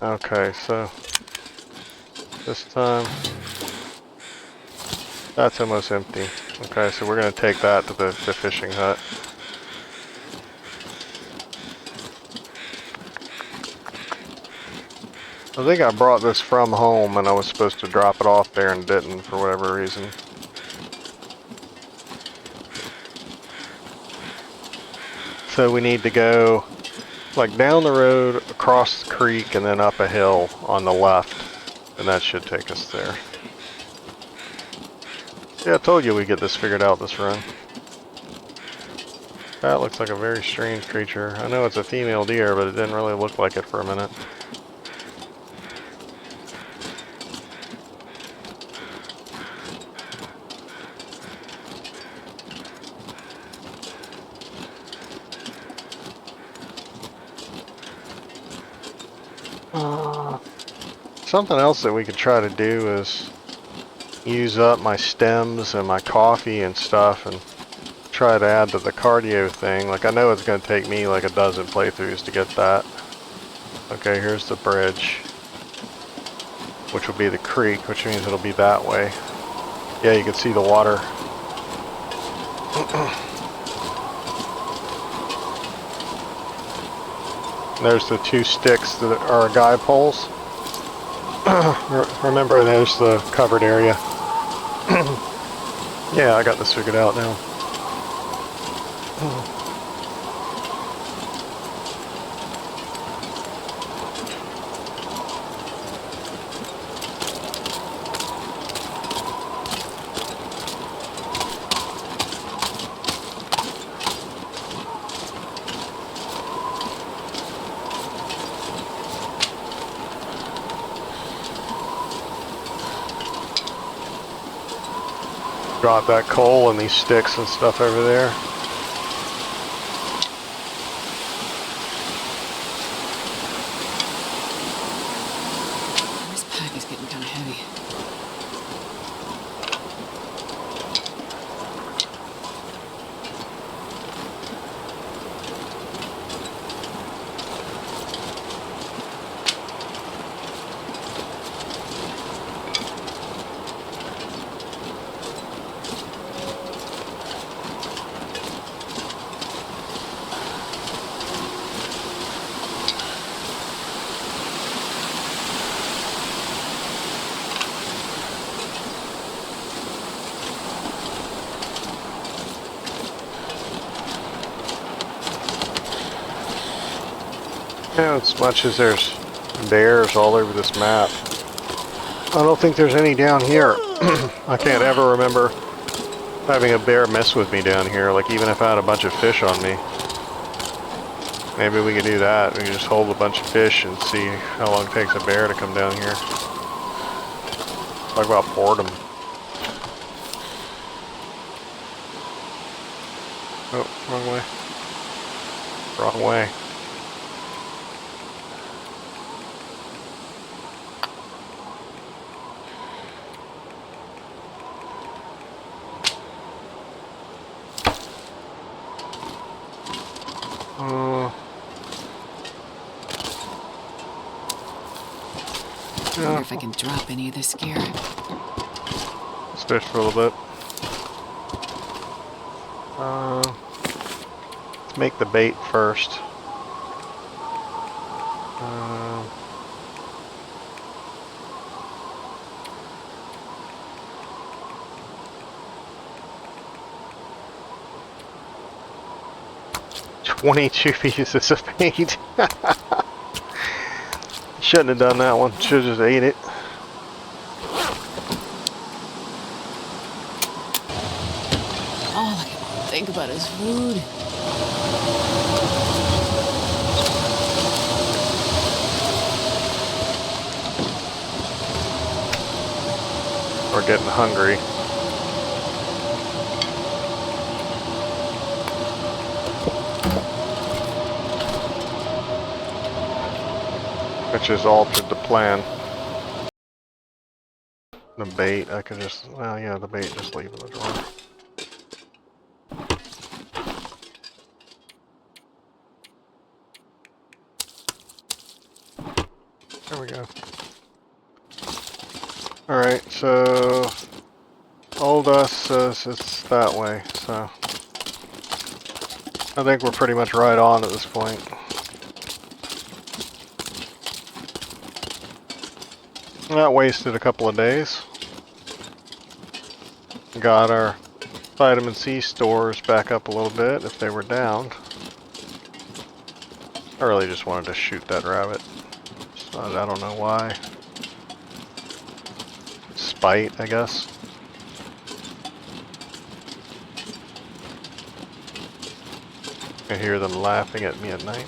Okay, so this time that's almost empty. Okay, so we're gonna take that to the fishing hut. I think I brought this from home and I was supposed to drop it off there and didn't for whatever reason. So we need to go like down the road, across the creek, and then up a hill on the left. And that should take us there. Yeah, I told you we'd get this figured out this run. That looks like a very strange creature. I know it's a female deer, but it didn't really look like it for a minute. Something else that we could try to do is use up my stems and my coffee and stuff and try to add to the cardio thing. Like, I know it's going to take me like a dozen playthroughs to get that. Okay, here's the bridge, which will be the creek, which means it'll be that way. Yeah, you can see the water. There's the two sticks that are guide poles. Remember, there's the covered area. Yeah, I got this figured out now. Drop that coal and these sticks and stuff over there. This pack is getting kind of heavy. Yeah, as much as there's bears all over this map, I don't think there's any down here. I can't ever remember having a bear mess with me down here, like even if I had a bunch of fish on me. Maybe we could do that. We can just hold a bunch of fish and see how long it takes a bear to come down here. Talk about boredom. Oh, wrong way. Wrong way. I wonder if I can drop any of this gear. Let's fish for a little bit. Let's make the bait first. $22 pieces of bait. Shouldn't have done that one. Should have just ate it. All I can think about is food. We're getting hungry. Which has altered the plan. The bait, I could just, well, yeah, the bait just leave in the drawer. There we go. Alright, so old us says it's that way, so I think we're pretty much right on at this point. That wasted a couple of days. Got our vitamin C stores back up a little bit if they were down. I really just wanted to shoot that rabbit. So I don't know why. Spite, I guess. I hear them laughing at me at night.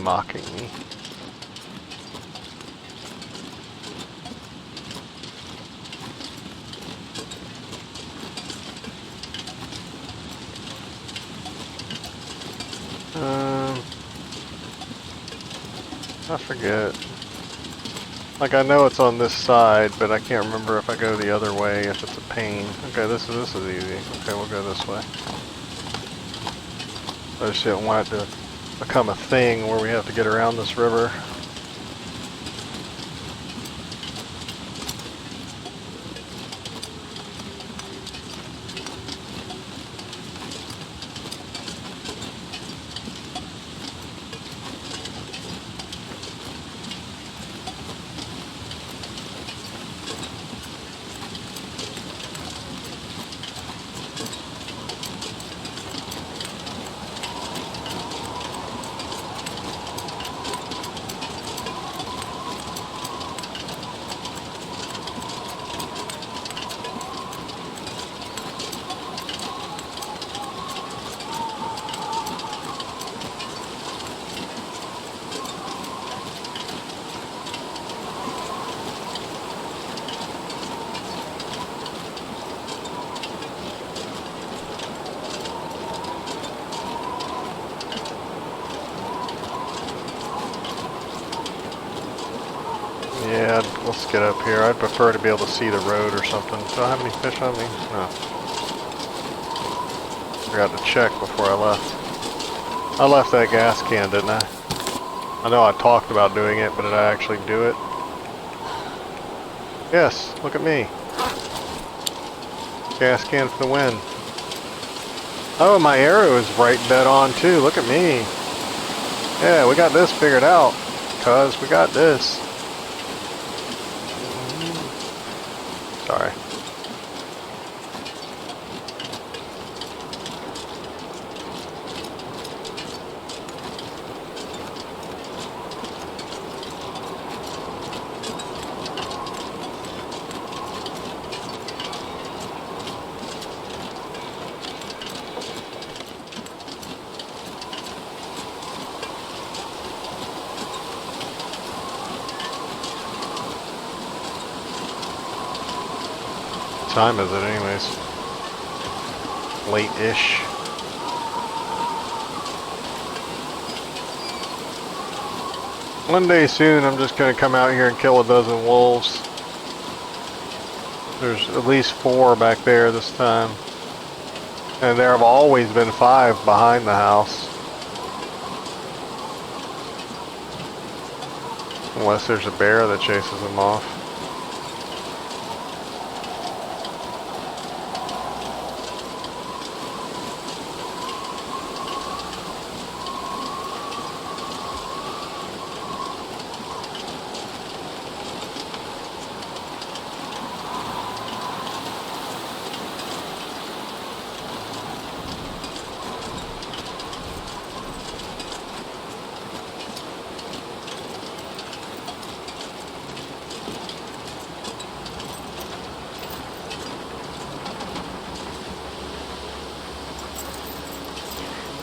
Mocking me. I forget. Like, I know it's on this side, but I can't remember if I go the other way, if it's a pain. Okay, this is easy. Okay, we'll go this way. I just don't want it to become a thing where we have to get around this river. Yeah, let's get up here. I'd prefer to be able to see the road or something. Do I have any fish on me? No. Forgot to check before I left. I left that gas can, didn't I? I know I talked about doing it, but did I actually do it? Yes, look at me. Gas can for the win. Oh, my arrow is right dead on too. Look at me. Yeah, we got this figured out. Cuz we got this. Sorry. What time is it anyways? Late-ish. One day soon I'm just gonna come out here and kill a dozen wolves. There's at least 4 back there this time. And there have always been 5 behind the house. Unless there's a bear that chases them off.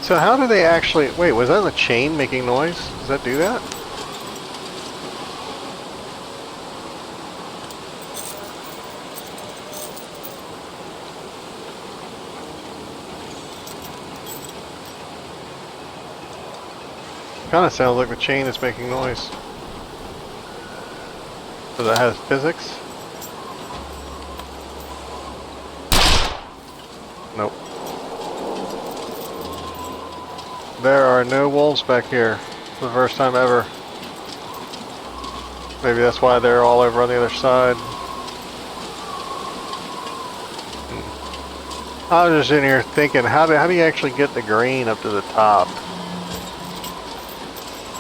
So how do they actually... Wait, was that the chain making noise? Does that do that? Kinda sounds like the chain is making noise. So that has physics? Nope. There are no wolves back here. For the first time ever. Maybe that's why they're all over on the other side. I was just in here thinking, how do you actually get the grain up to the top?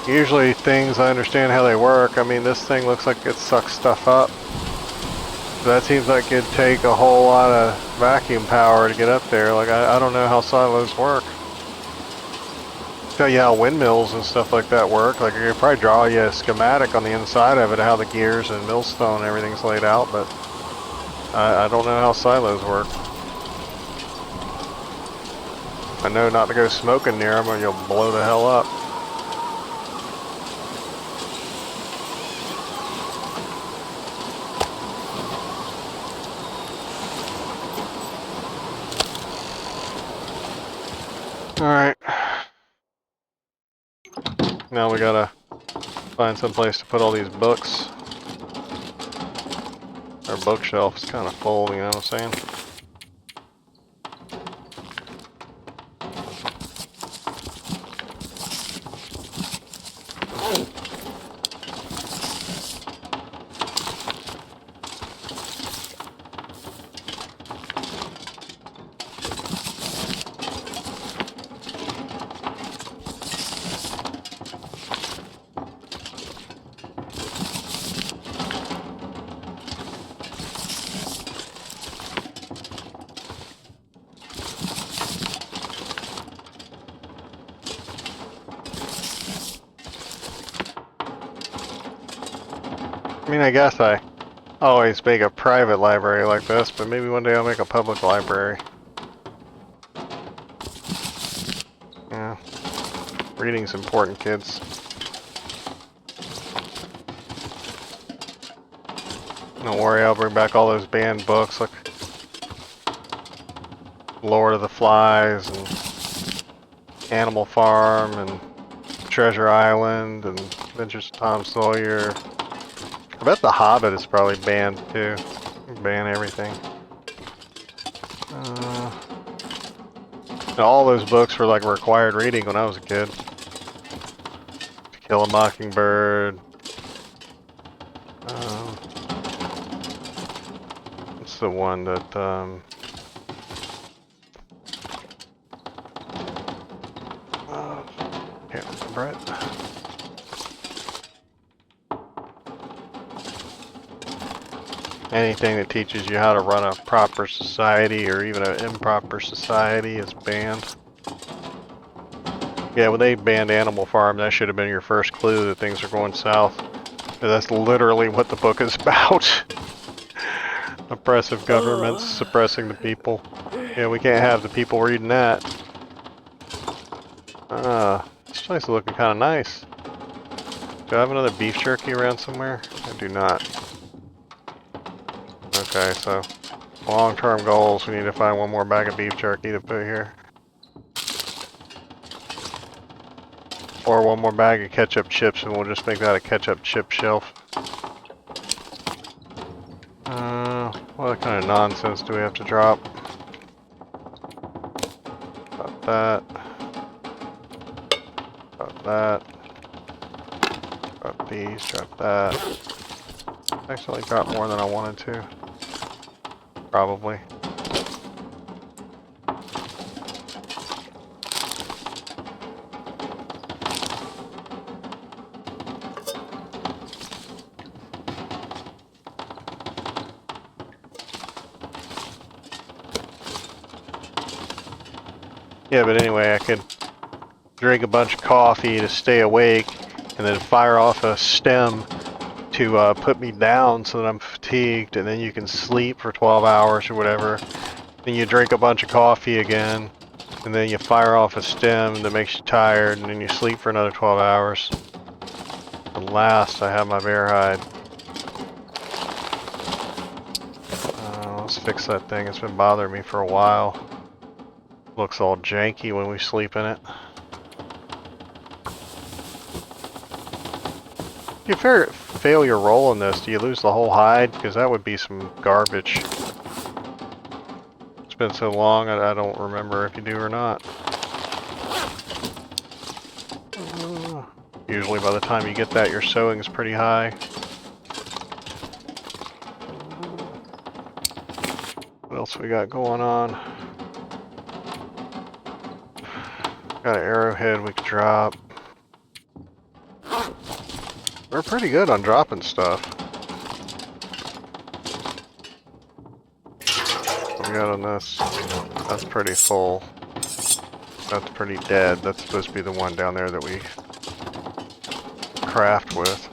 Usually things, I understand how they work. I mean, this thing looks like it sucks stuff up. So that seems like it'd take a whole lot of vacuum power to get up there. Like, I don't know how silos work. Tell you how windmills and stuff like that work. Like, I could probably draw you a schematic on the inside of it, how the gears and millstone and everything's laid out, but I don't know how silos work. I know not to go smoking near them or you'll blow the hell up. Alright. Now we gotta find some place to put all these books. Our bookshelf is kind of full, you know what I'm saying? I mean, I guess I always make a private library like this, but maybe one day I'll make a public library. Yeah. Reading's important, kids. Don't worry, I'll bring back all those banned books like Lord of the Flies and Animal Farm and Treasure Island and Adventures of Tom Sawyer. I bet The Hobbit is probably banned too. Ban everything. All those books were like required reading when I was a kid. To Kill a Mockingbird. What's the one that can't remember it. Anything that teaches you how to run a proper society or even an improper society is banned. Yeah, when they banned Animal Farm, that should have been your first clue that things are going south. That's literally what the book is about. Oppressive governments suppressing the people. Yeah, we can't have the people reading that. This place is looking kind of nice. Do I have another beef jerky around somewhere? I do not. Okay, so long-term goals, we need to find one more bag of beef jerky to put here. Or one more bag of ketchup chips and we'll just make that a ketchup chip shelf. What kind of nonsense do we have to drop? About that. About that. Drop these, drop that. Actually got more than I wanted to. Probably. Yeah, but anyway, I could drink a bunch of coffee to stay awake and then fire off a stem to put me down so that I'm fatigued, and then you can sleep for 12 hours or whatever. Then you drink a bunch of coffee again, and then you fire off a stem that makes you tired, and then you sleep for another 12 hours. At last, I have my bear hide. Let's fix that thing. It's been bothering me for a while. Looks all janky when we sleep in it. If you fail your roll in this, do you lose the whole hide? Because that would be some garbage. It's been so long, I don't remember if you do or not. Usually by the time you get that, your sewing is pretty high. else we got going on? Got an arrowhead we can drop. We're pretty good on dropping stuff. What we got on this? That's pretty full. That's pretty dead. That's supposed to be the one down there that we craft with.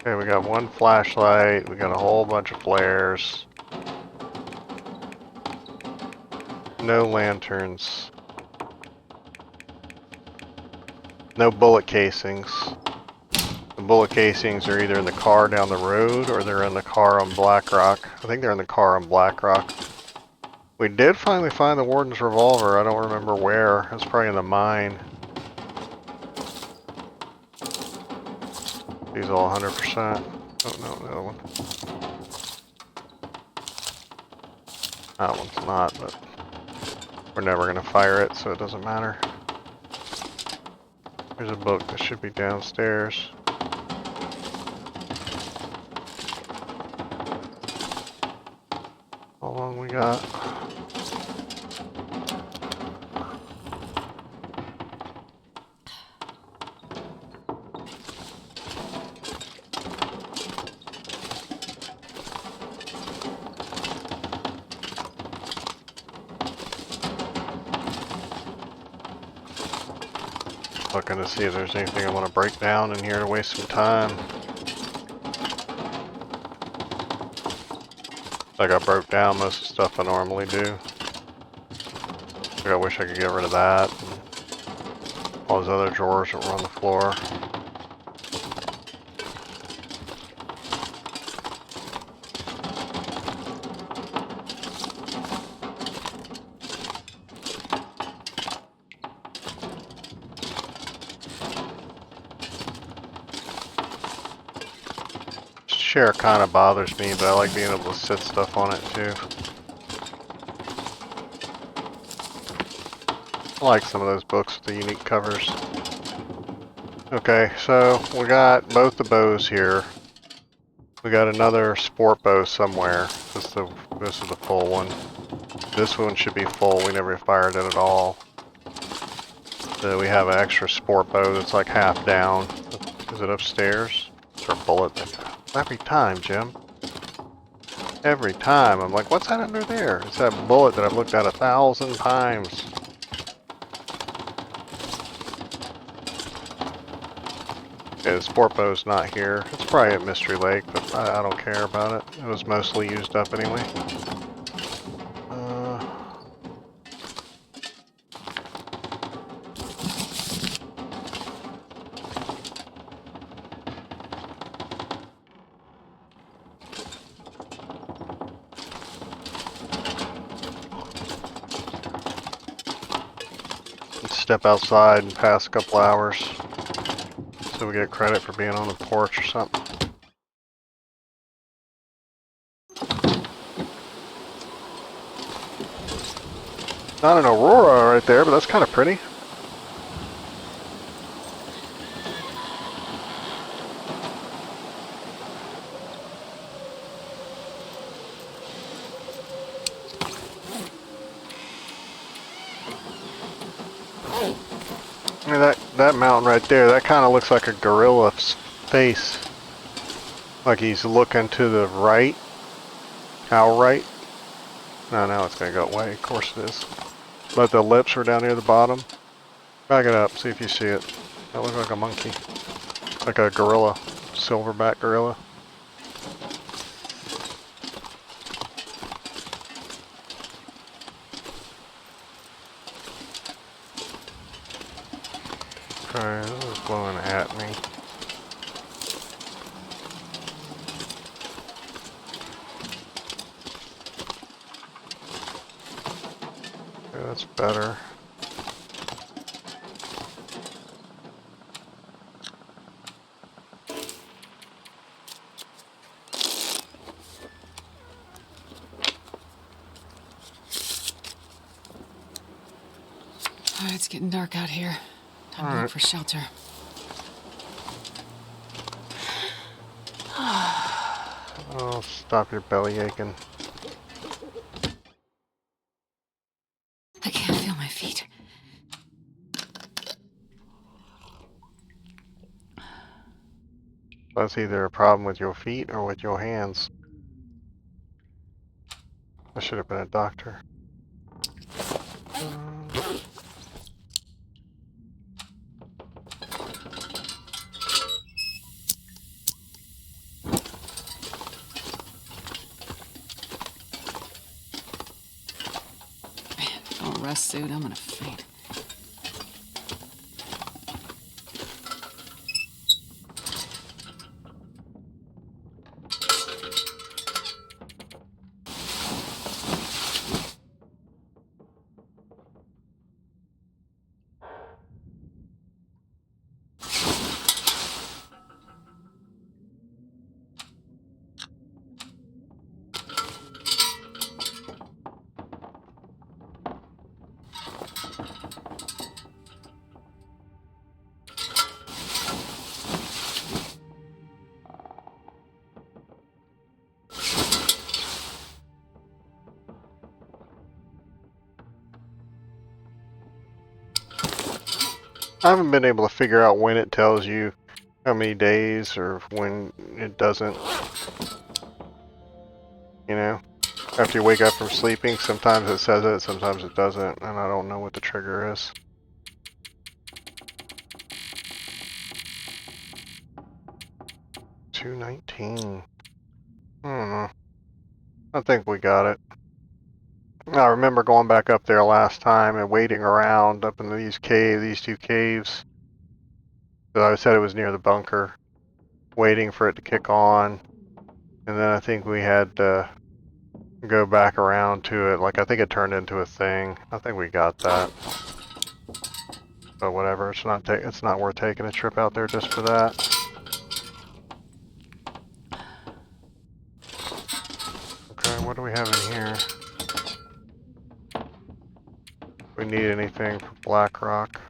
Okay, we got one flashlight, we got a whole bunch of flares. No lanterns. No bullet casings. The bullet casings are either in the car down the road or they're in the car on Black Rock. I think they're in the car on Black Rock. We did finally find the Warden's revolver. I don't remember where. It's probably in the mine. These all 100%. Oh no, the other one. That one's not, but we're never going to fire it, so it doesn't matter. There's a book that should be downstairs. How long we got? Looking to see if there's anything I want to break down in here to waste some time. Like I broke down most of the stuff I normally do. Like I wish I could get rid of that. And all those other drawers that were on the floor. Chair kind of bothers me, but I like being able to sit stuff on it too. I like some of those books with the unique covers. Okay, so we got both the bows here. We got another sport bow somewhere. This is the full one. This one should be full. We never fired it at all. So we have an extra sport bow that's like half down. Is it upstairs? Is there a bullet? Every time, Jim. Every time. I'm like, what's that under there? It's that bullet that I've looked at 1,000 times. Yeah, the sport bow's not here. It's probably at Mystery Lake, but I don't care about it. It was mostly used up anyway. Step outside and pass a couple hours so we get credit for being on the porch or something. Not an aurora right there, but that's kind of pretty. I mean, that mountain right there, that kind of looks like a gorilla's face. Like he's looking to the right. How right? No, now it's going to go away. Of course it is. But the lips are down near the bottom. Back it up, see if you see it. That looks like a monkey. Like a gorilla. Silverback gorilla. Okay, this is blowing at me. Okay, that's better. getting dark out here. Time to look Alright. for shelter. Oh, stop your belly aching. I can't feel my feet. That's either a problem with your feet or with your hands. I should have been a doctor. Man, full rest suit, I'm gonna faint. I haven't been able to figure out when it tells you how many days or when it doesn't. You know? After you wake up from sleeping, sometimes it says it, sometimes it doesn't, and I don't know what the trigger is. $2.19. I don't know. I think we got it. I remember going back up there last time and waiting around up in these two caves. I said it was near the bunker, waiting for it to kick on. And then I think we had to go back around to it. Like, I think it turned into a thing. I think we got that. But whatever, it's not worth taking a trip out there just for that. Okay, what do we have in here? We need anything for Black Rock.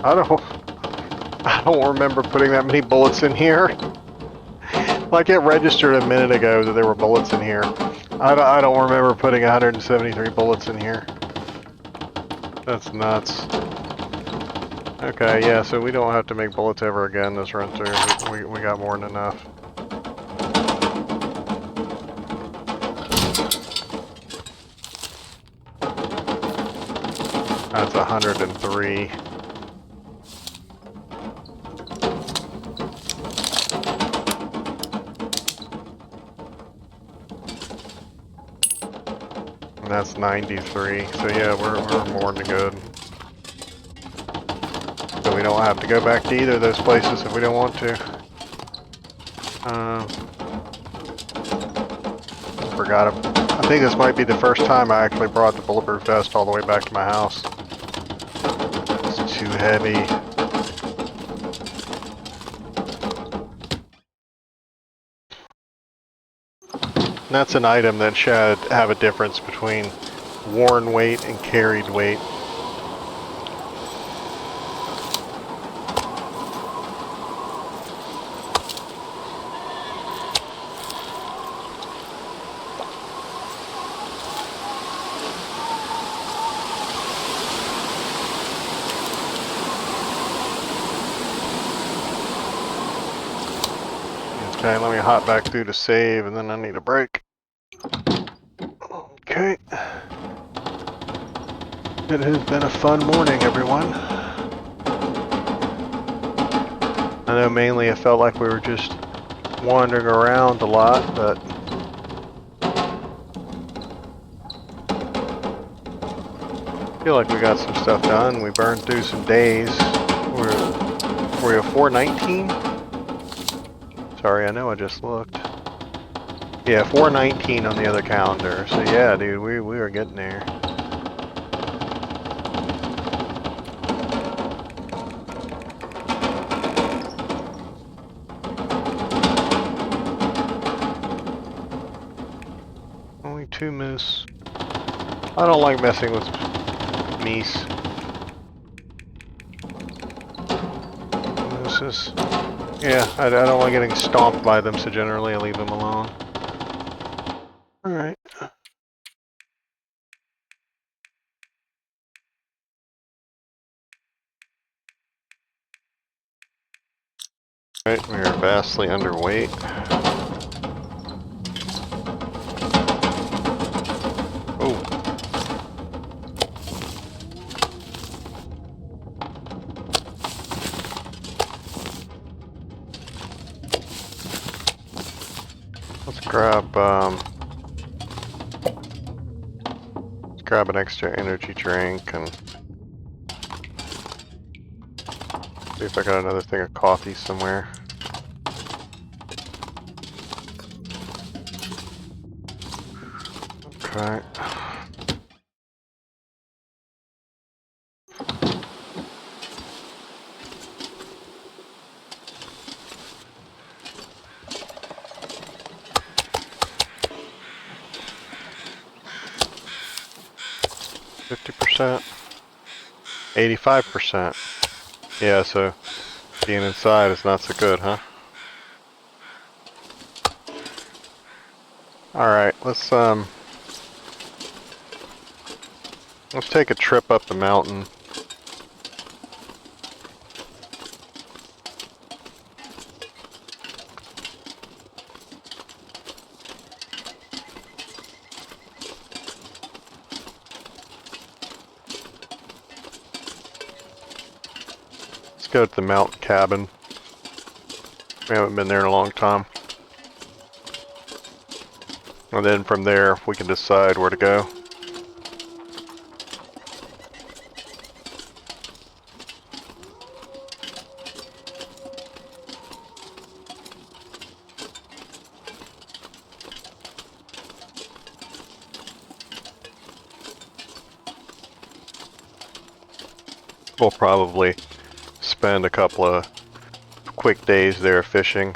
I don't remember putting that many bullets in here. Like, it registered a minute ago that there were bullets in here. I don't remember putting 173 bullets in here. That's nuts. Okay, yeah, so we don't have to make bullets ever again this run through. We got more than enough. That's 103. And that's 93. So yeah, we're more than good. So we don't have to go back to either of those places if we don't want to. Forgot it. I think this might be the first time I actually brought the bulletproof vest all the way back to my house. It's too heavy. And that's an item that should have a difference between worn weight and carried weight. Okay, let me hop back through to save, and then I need a break. Okay. It has been a fun morning, everyone. I know mainly it felt like we were just wandering around a lot, but I feel like we got some stuff done. We burned through some days. Were we a 419? Sorry, I know I just looked. Yeah, 419 on the other calendar. So yeah, dude, we are getting there. 2 moose. I don't like messing with meese. Mooses. Yeah, I don't like getting stomped by them, so generally I leave them alone. Alright. Alright, we are vastly underweight. Oh. Let's grab an extra energy drink and see if I got another thing of coffee somewhere. Okay. %, 85%. Yeah, so being inside is not so good, huh? Alright, let's take a trip up the mountain. Let's go to the mountain cabin. We haven't been there in a long time. And then from there, we can decide where to go. We'll probably spend a couple of quick days there fishing.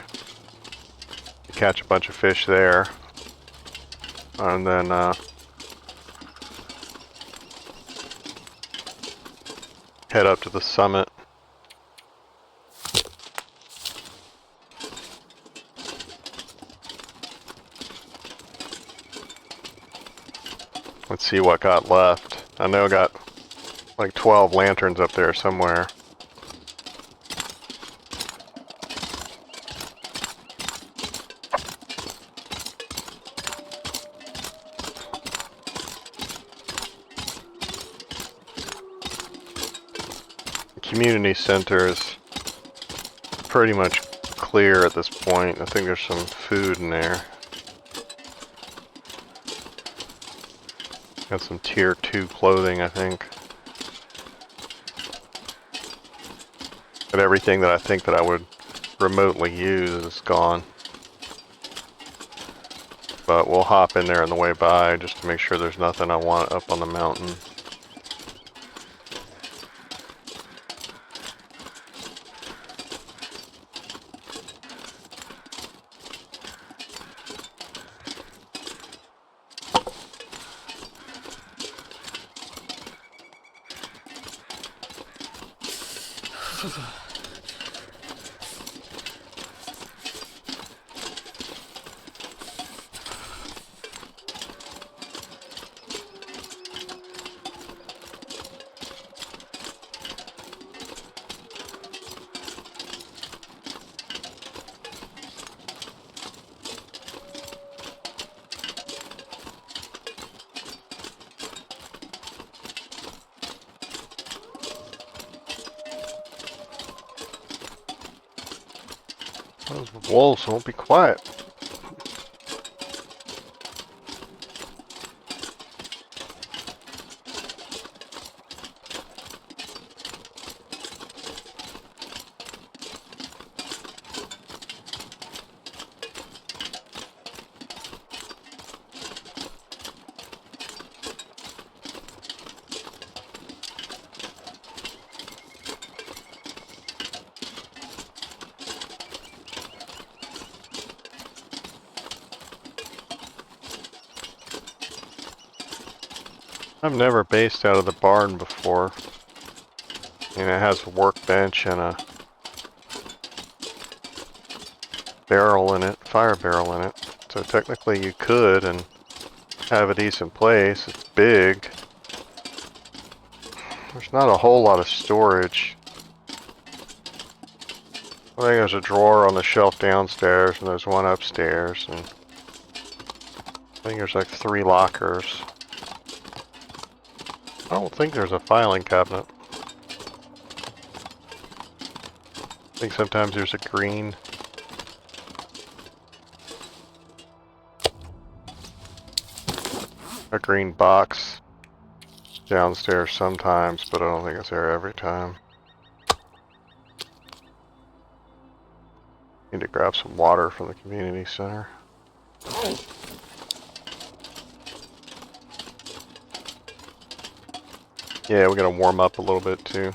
Catch a bunch of fish there. And then head up to the summit. Let's see what got left. I know I got like 12 lanterns up there somewhere. The community center is pretty much clear at this point. I think there's some food in there. Got some tier 2 clothing, I think. But everything that I think that I would remotely use is gone. But we'll hop in there on the way by just to make sure there's nothing I want up on the mountain. Those wolves won't be quiet. I've never based out of the barn before. And it has a workbench and a barrel in it, fire barrel in it. So technically you could and have a decent place. It's big. There's not a whole lot of storage. I think there's a drawer on the shelf downstairs and there's one upstairs, and I think there's like 3 lockers. I don't think there's a filing cabinet. I think sometimes there's a green box downstairs sometimes, but I don't think it's there every time. Need to grab some water from the community center. Yeah, we gotta warm up a little bit too.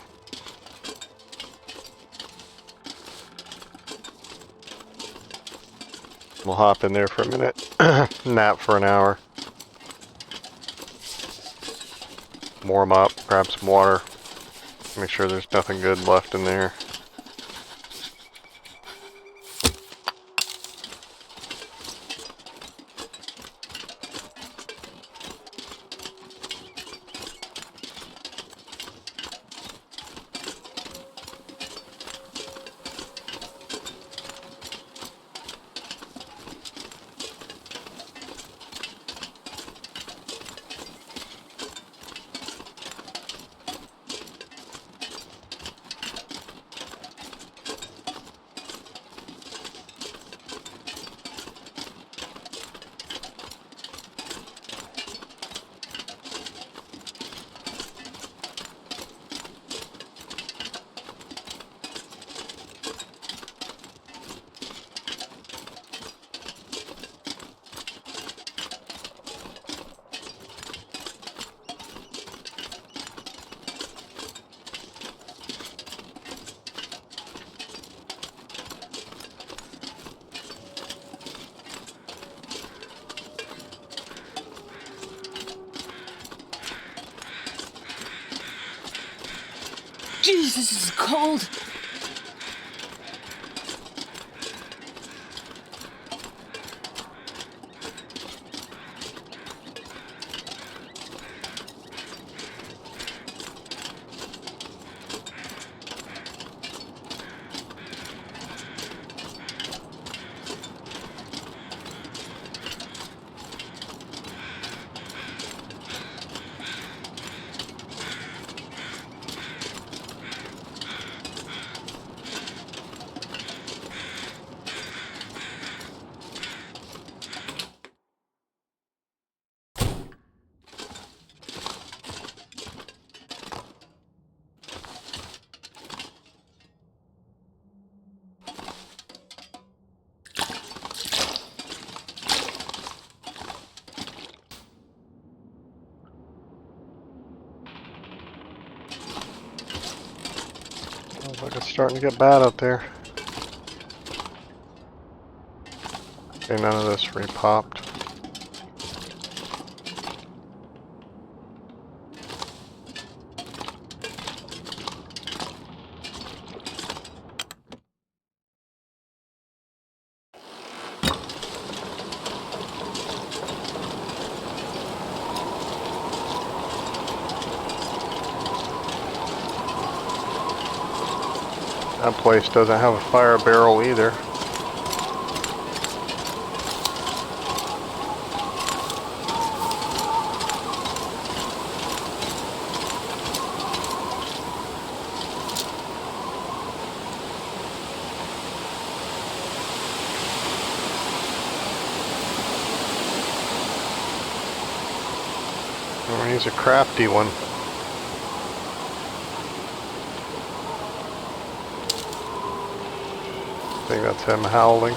We'll hop in there for a minute, nap for an hour. Warm up, grab some water, make sure there's nothing good left in there. Jeez, this is cold. Looks like it's starting to get bad out there. Okay, none of this repopped. That place doesn't have a fire barrel either. Oh, he's a crafty one. I think that's him howling.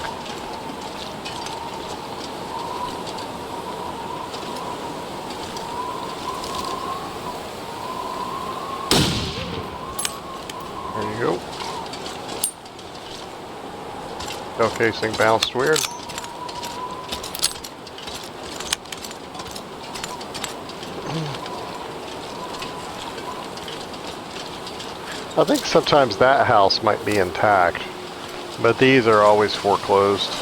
There you go. Shell casing bounced weird. I think sometimes that house might be intact, but these are always foreclosed.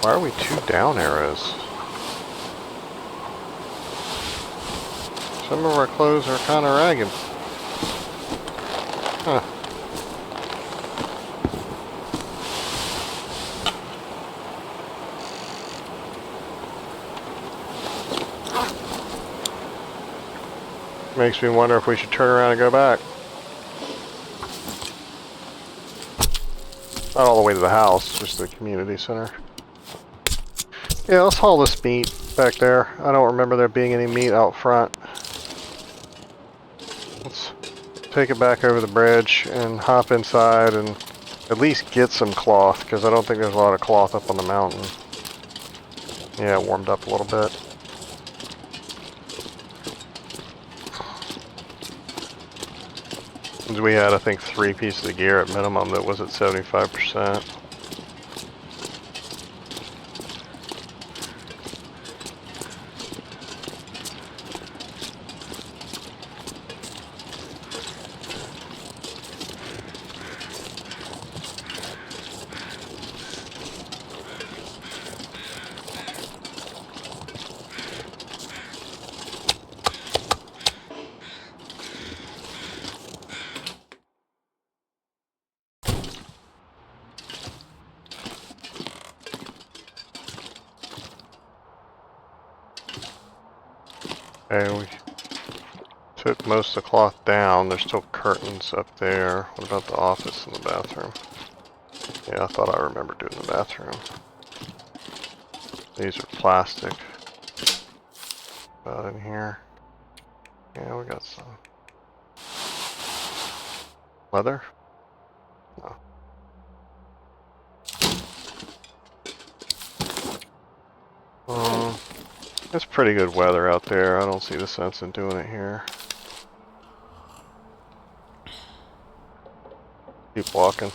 Why are we 2 down arrows? Some of our clothes are kind of ragged. Huh. Makes me wonder if we should turn around and go back. Not all the way to the house, just the community center. Yeah, let's haul this meat back there. I don't remember there being any meat out front. Let's take it back over the bridge and hop inside and at least get some cloth, because I don't think there's a lot of cloth up on the mountain. Yeah, it warmed up a little bit. We had, I think, 3 pieces of gear at minimum that was at 75%. Okay, we took most of the cloth down. There's still curtains up there. What about the office and the bathroom? Yeah, I thought I remembered doing the bathroom. These are plastic. About in here. Yeah, we got some. Leather? No. It's pretty good weather out there. I don't see the sense in doing it here. Keep walking.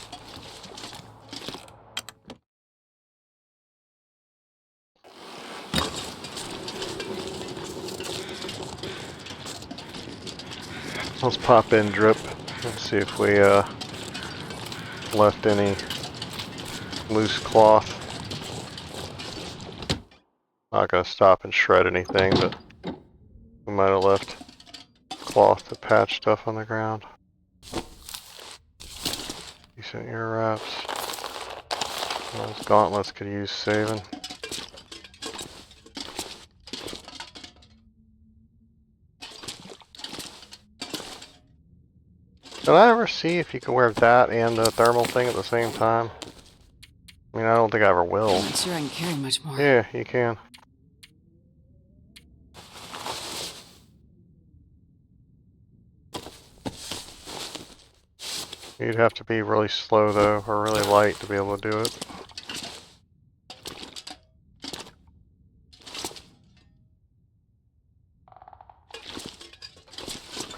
Let's pop in drip and see if we left any loose cloth. Not gonna stop and shred anything, but we might have left cloth to patch stuff on the ground. Decent ear wraps. Those gauntlets could use saving. Did I ever see if you can wear that and the thermal thing at the same time? I mean, I don't think I ever will. I'm not sure I can carry much more. Yeah, you can. You'd have to be really slow though, or really light to be able to do it.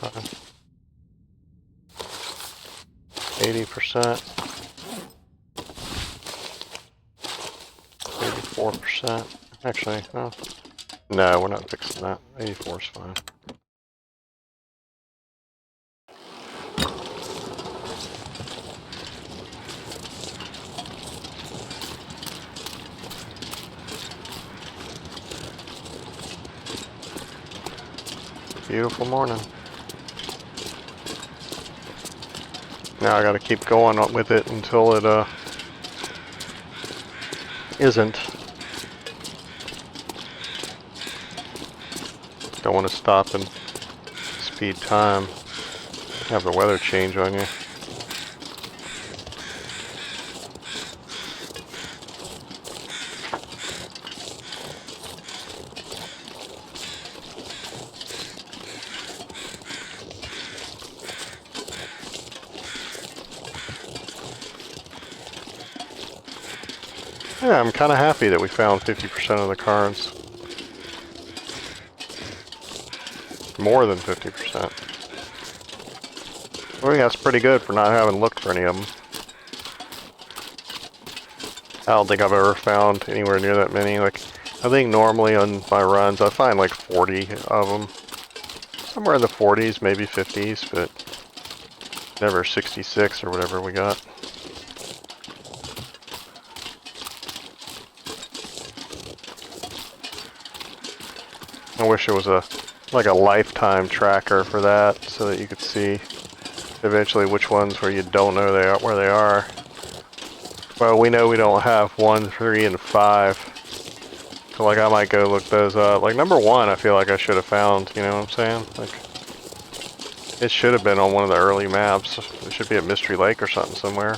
Okay. 80%. 84%. Actually, no. No, we're not fixing that. 84 is fine. Beautiful morning. Now I gotta keep going with it until it isn't. Don't want to stop and speed time. Have the weather change on you. Yeah, I'm kind of happy that we found 50% of the cards. More than 50%. I think that's pretty good for not having looked for any of them. I don't think I've ever found anywhere near that many. Like, I think normally on my runs I find like 40 of them. Somewhere in the 40s, maybe 50s, but never 66 or whatever we got. I wish there was like a lifetime tracker for that so that you could see eventually which ones where you don't know where they are. Well, we know we don't have 1, 3, and 5. So like I might go look those up. Like number 1 I feel like I should have found, you know what I'm saying? Like it should have been on one of the early maps. It should be at Mystery Lake or something somewhere.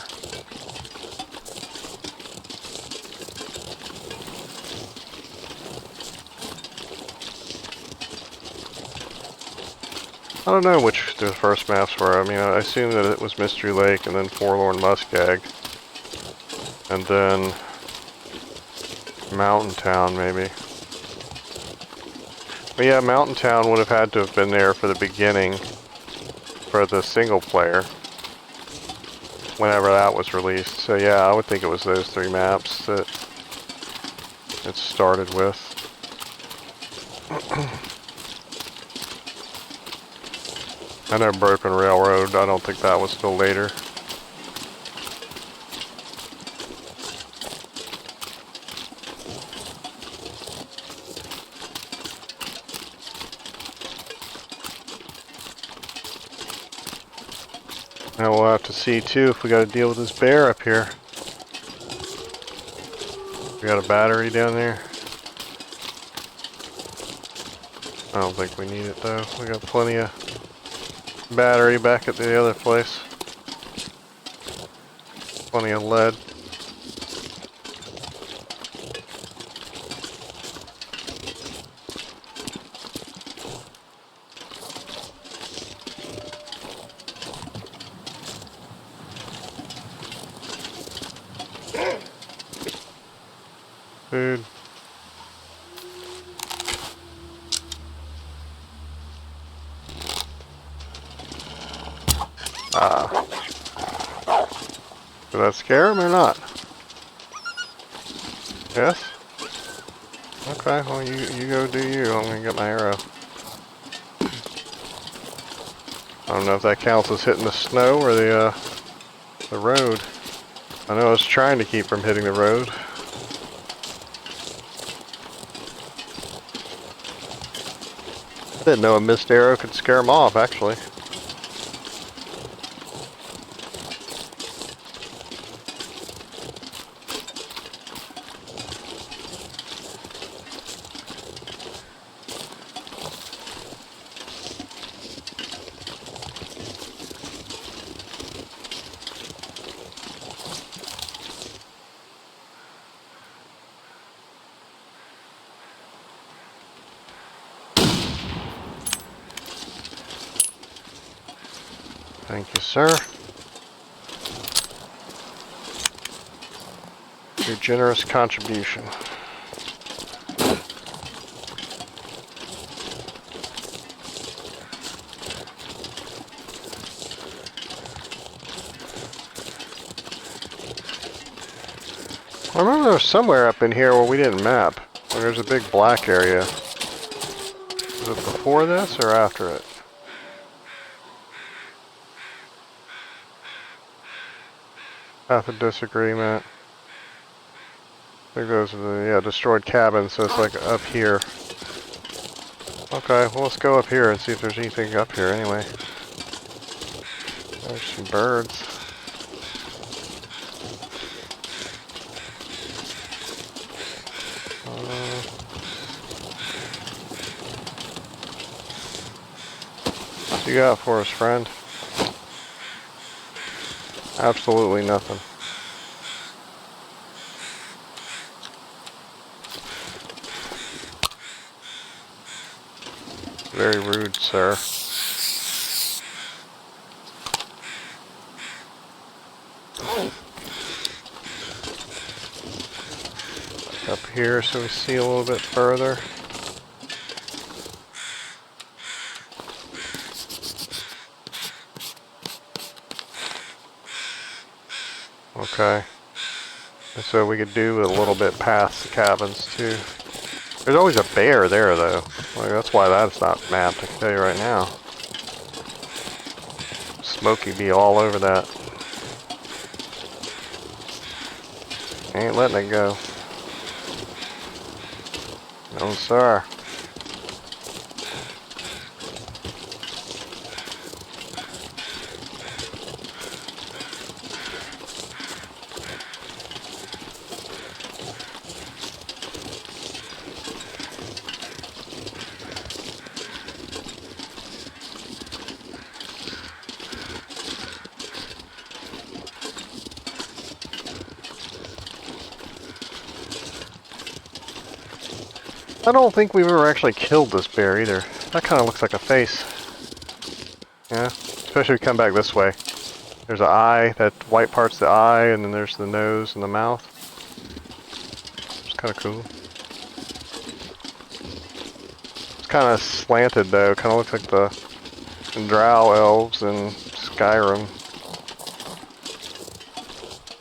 I don't know which the first maps were. I mean, I assume that it was Mystery Lake and then Forlorn Muskeg. And then Mountain Town, maybe. But yeah, Mountain Town would have had to have been there for the beginning for the single player whenever that was released. So yeah, I would think it was those 3 maps that it started with. I know Broken Railroad, I don't think that was till later. Now we'll have to see too if we got to deal with this bear up here. We got a battery down there. I don't think we need it though. We got plenty of battery back at the other place. Plenty of lead. Food. Did that scare him or not? Yes? Okay, well you go do you. I'm gonna get my arrow. I don't know if that counts as hitting the snow or the road. I know I was trying to keep from hitting the road. I didn't know a missed arrow could scare him off, actually. Thank you, sir. Your generous contribution. I remember there was somewhere up in here where we didn't map. Where there's a big black area. Was it before this or after it? Path of disagreement. I think those are the, destroyed cabins, so it's like up here. Okay, well let's go up here and see if there's anything up here anyway. There's some birds. What you got for us, friend? Absolutely nothing. Very rude, sir. Up here so we see a little bit further. Okay. So we could do a little bit past the cabins too. There's always a bear there though. Like, that's why that's not mapped, I can tell you right now. Smokey be all over that. Ain't letting it go. No sir. I don't think we've ever actually killed this bear either. That kind of looks like a face. Yeah, especially if we come back this way. There's an eye, that white part's the eye, and then there's the nose and the mouth. It's kind of cool. It's kind of slanted though, kind of looks like the Drow elves in Skyrim.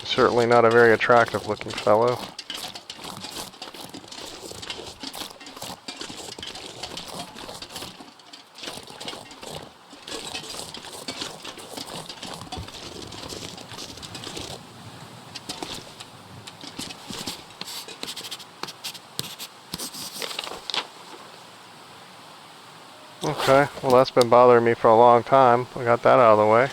Certainly not a very attractive looking fellow. Okay, well that's been bothering me for a long time. We got that out of the way.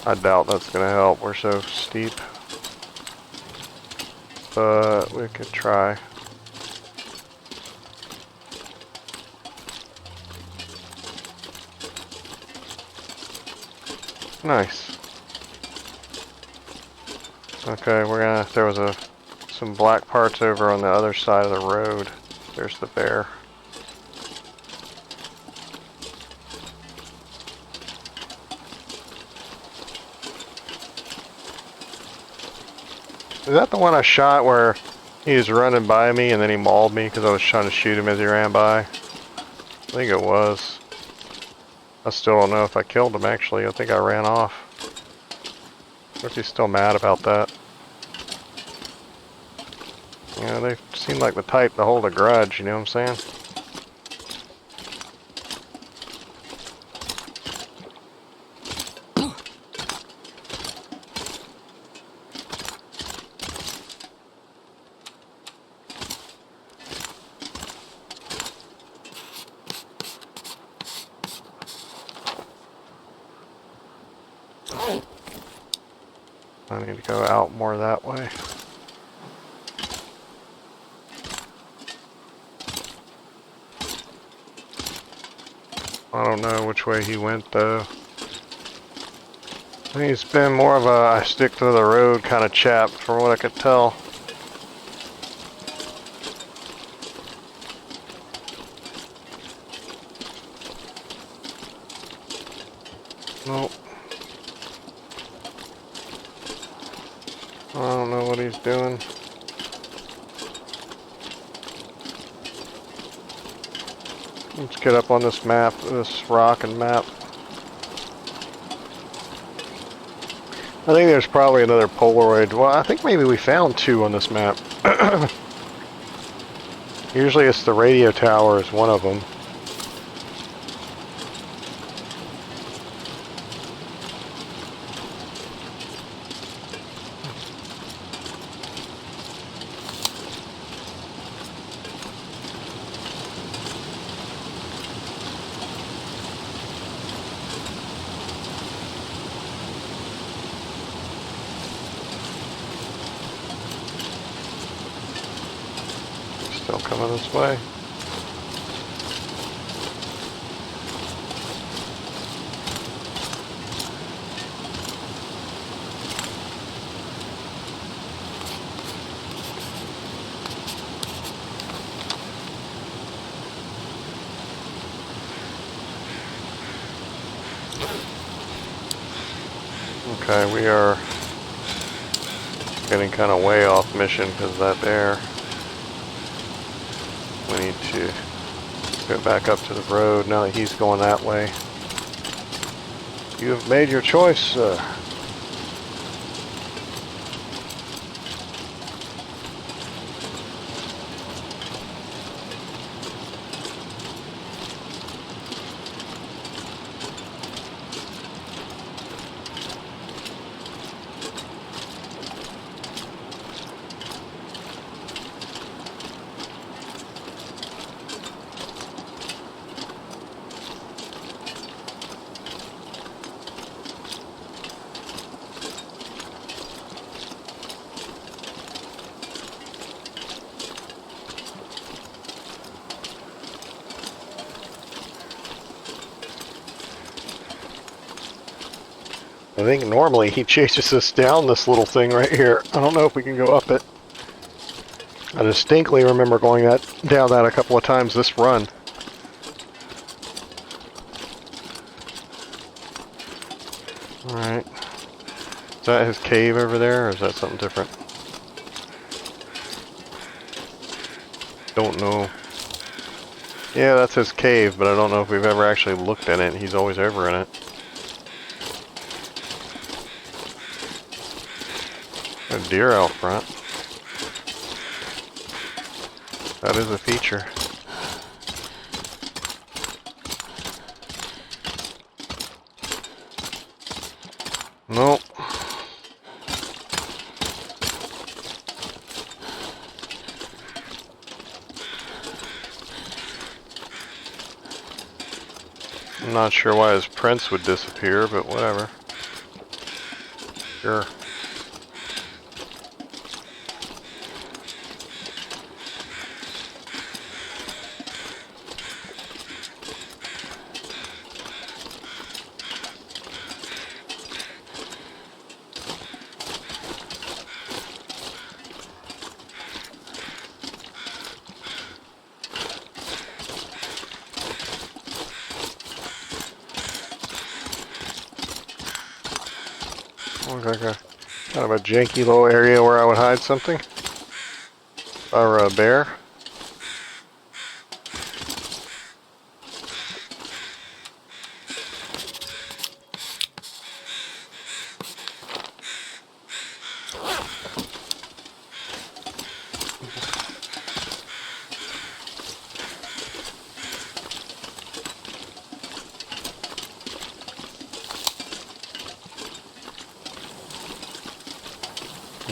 I doubt that's gonna help. We're so steep. But we could try. Nice. Okay, there was some black parts over on the other side of the road. There's the bear. Is that the one I shot where he was running by me and then he mauled me because I was trying to shoot him as he ran by? I think it was. I still don't know if I killed him actually. I think I ran off. I wonder if he's still mad about that. Yeah, they seem like the type to hold a grudge, you know what I'm saying? I need to go out more that way. I don't know which way he went though. I think he's been more of a I stick to the road kind of chap from what I could tell. Nope. I don't know what he's doing. Let's get up on this map, this rock and map. I think there's probably another Polaroid. Well, I think maybe we found two on this map. Usually it's the radio tower is one of them. Still coming this way. Okay, we are getting kind of way off mission because that there. We need to Go back up to the road now that he's going that way. You have made your choice, sir. I think normally he chases us down this little thing right here. I don't know if we can go up it. I distinctly remember going down that a couple of times this run. Alright. Is that his cave over there, or is that something different? Don't know. Yeah, that's his cave, but I don't know if we've ever actually looked in it. He's always over in it. A deer out front. That is a feature. Nope. I'm not sure why his prints would disappear, but whatever. Sure. Looks like a kind of a janky little area where I would hide something. Or a bear.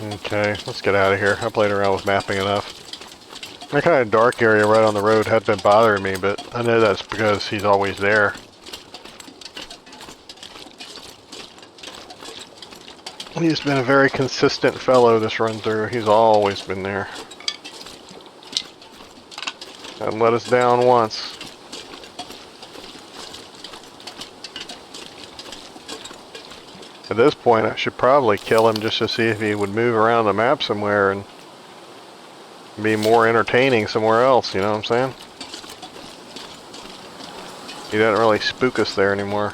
Okay, let's get out of here. I played around with mapping enough. That kind of dark area right on the road had been bothering me, but I know that's because he's always there. He's been a very consistent fellow this run through. He's always been there. Hasn't let us down once. At this point, I should probably kill him just to see if he would move around the map somewhere and be more entertaining somewhere else, you know what I'm saying? He doesn't really spook us there anymore.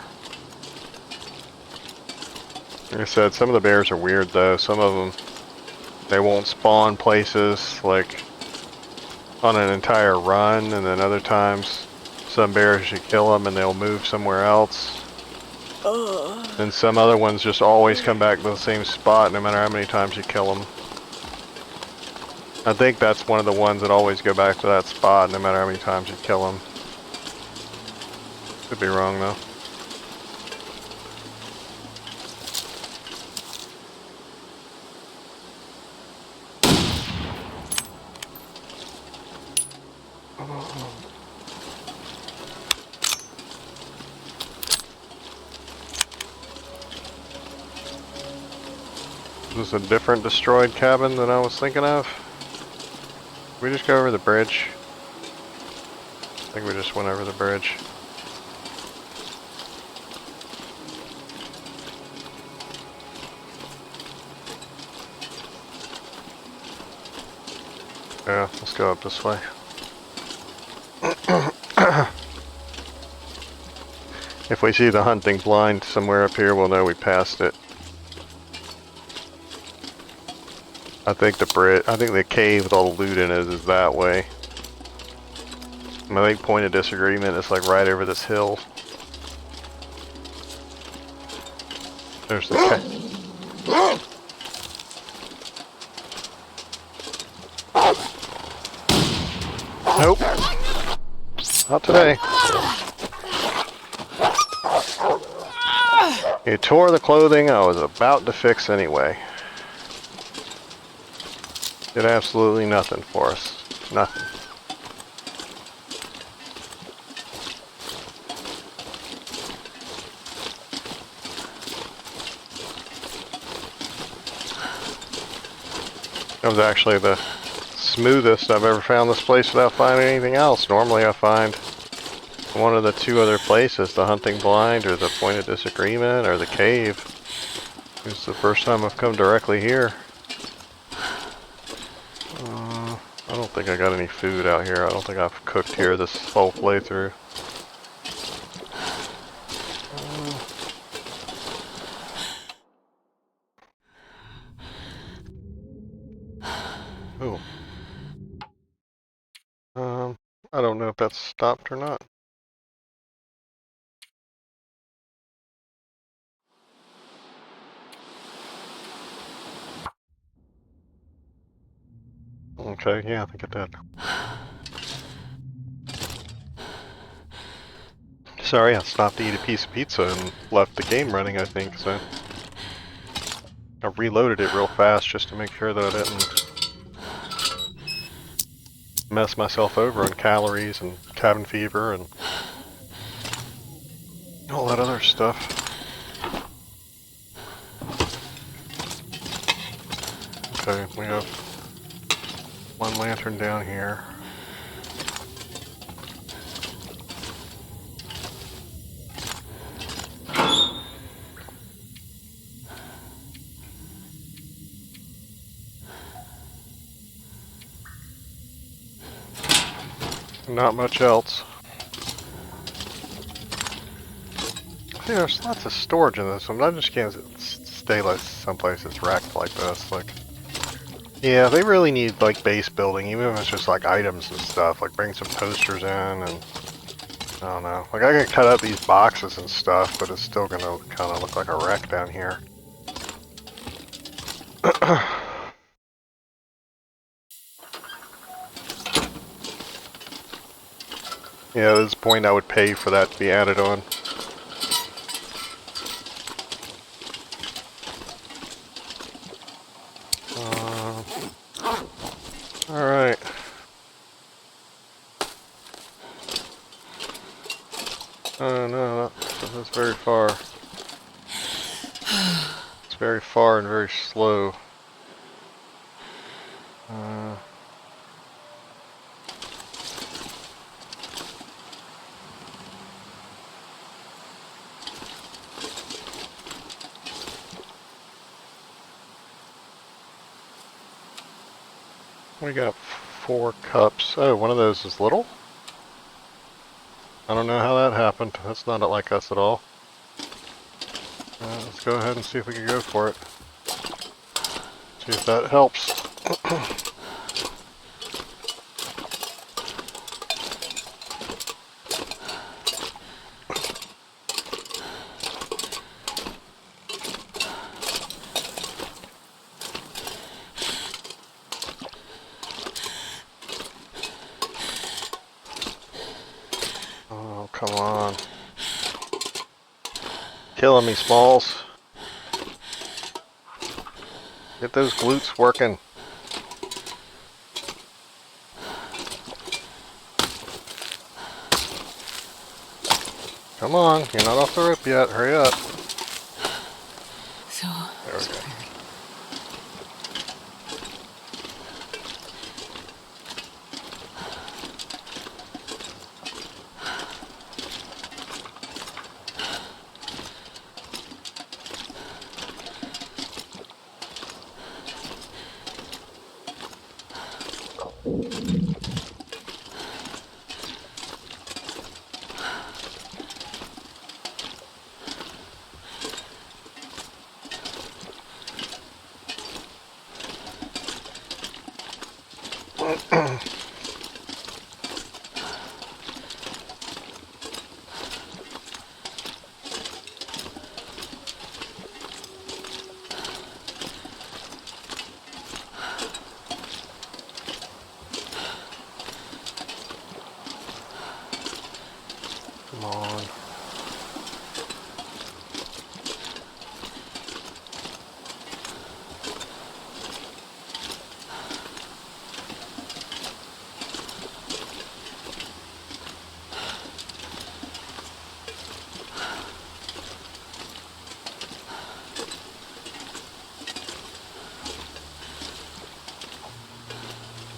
Like I said, some of the bears are weird though. Some of them, they won't spawn places like on an entire run, and then other times some bears you kill them and they'll move somewhere else. And some other ones just always come back to the same spot no matter how many times you kill them. I think that's one of the ones that always go back to that spot no matter how many times you kill them. Could be wrong though. Is this a different destroyed cabin than I was thinking of? Did we just go over the bridge? I think we just went over the bridge. Yeah, let's go up this way. If we see the hunting blind somewhere up here, we'll know we passed it. I think the cave with all the loot in it is that way. My big point of disagreement is like right over this hill. There's the Nope. Not today. You tore the clothing I was about to fix anyway. Did absolutely nothing for us. Nothing. That was actually the smoothest I've ever found this place without finding anything else. Normally I find one of the two other places, the hunting blind or the point of disagreement or the cave. It's the first time I've come directly here. I don't think I got any food out here. I don't think I've cooked here this whole playthrough. Oh. I don't know if that's stopped or not. Okay, yeah, I think it did. Sorry, I stopped to eat a piece of pizza and left the game running, I think, so. I reloaded it real fast just to make sure that I didn't mess myself over on calories and cabin fever and all that other stuff. Okay, we have one lantern down here. Not much else. See, there's lots of storage in this one, but I just can't stay like someplace that's wrecked like this. Like, yeah, they really need like base building, even if it's just like items and stuff. Like bring some posters in, and I don't know. Like I can cut out these boxes and stuff, but it's still gonna kind of look like a wreck down here. Yeah, at this point I would pay for that to be added on. Alright. Oh no, that's very far. It's very far and very slow. We got 4 cups. Oh, one of those is little? I don't know how that happened. That's not like us at all. Let's go ahead and see if we can go for it. See if that helps. Oh, come on. Killing me, Smalls. Get those glutes working. Come on, you're not off the rope yet. Hurry up. So, There we go.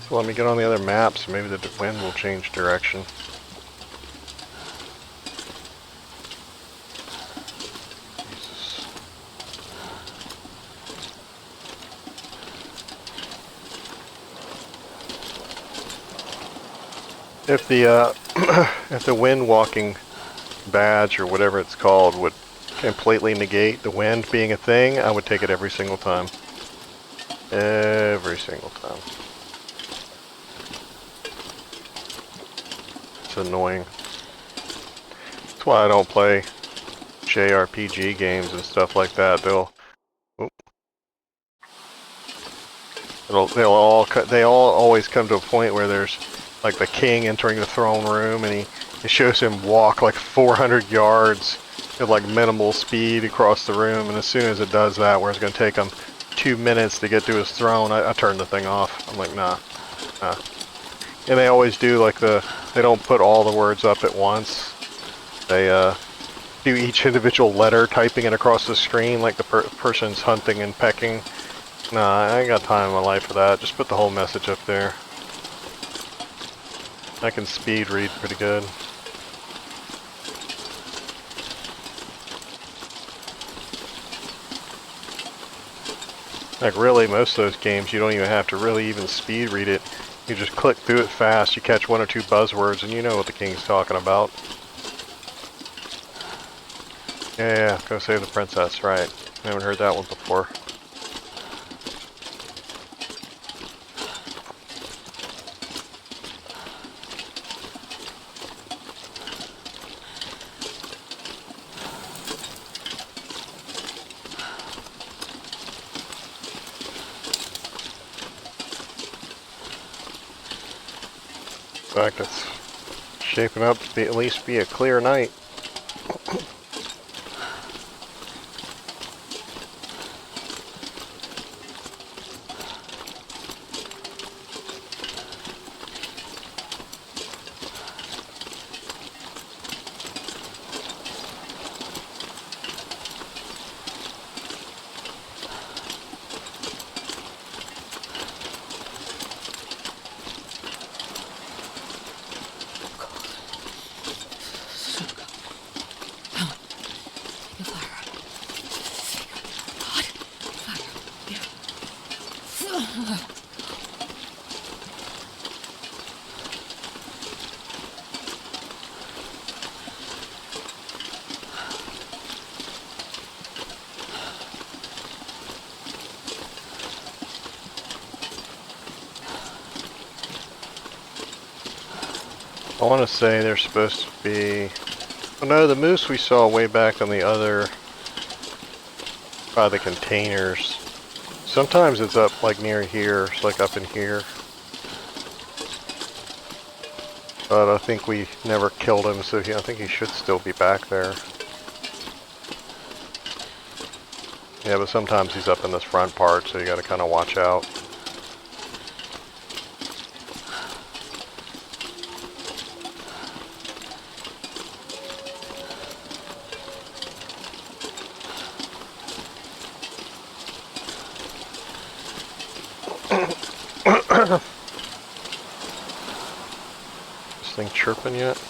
So let me get on the other maps. Maybe the wind will change direction. Jesus. If the if the wind walking badge or whatever it's called would completely negate the wind being a thing, I would take it every single time. Every single time. It's annoying. That's why I don't play JRPG games and stuff like that. They all always come to a point where there's like the king entering the throne room, and it shows him walk like 400 yards at like minimal speed across the room, and as soon as it does that, where it's going to take him 2 minutes to get to his throne, I turn the thing off. I'm like, nah. And they always do like they don't put all the words up at once. They do each individual letter, typing it across the screen like the person's hunting and pecking. Nah, I ain't got time in my life for that. Just put the whole message up there. I can speed read pretty good. Like really, most of those games you don't even have to really even speed read it. You just click through it fast, you catch one or two buzzwords, and you know what the king's talking about. Yeah, go save the princess, right. I haven't heard that one before. In fact, it's shaping up to at least be a clear night. I want to say they're supposed to be... Oh no, the moose we saw way back on the other... by the containers. Sometimes it's up like near here, it's like up in here. But I think we never killed him, so I think he should still be back there. Yeah, but sometimes he's up in this front part, so you gotta kind of watch out. This thing chirping yet?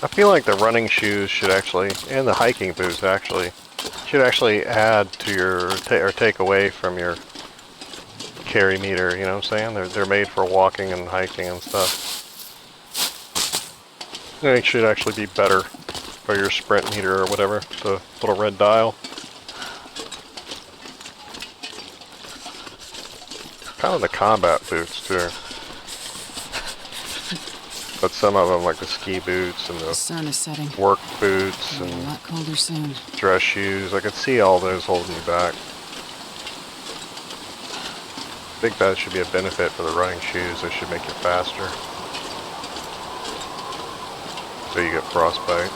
I feel like the running shoes should actually, and the hiking boots actually, should actually add to your, or take away from your carry meter, you know what I'm saying? They're made for walking and hiking and stuff. I think it should actually be better for your sprint meter or whatever, the little red dial. Kind of the combat boots too. But some of them, like the ski boots and the sun is setting. Work boots and a lot colder soon. Dress shoes, I could see all those holding you back. I think that should be a benefit for the running shoes. They should make you faster. so you get frostbite.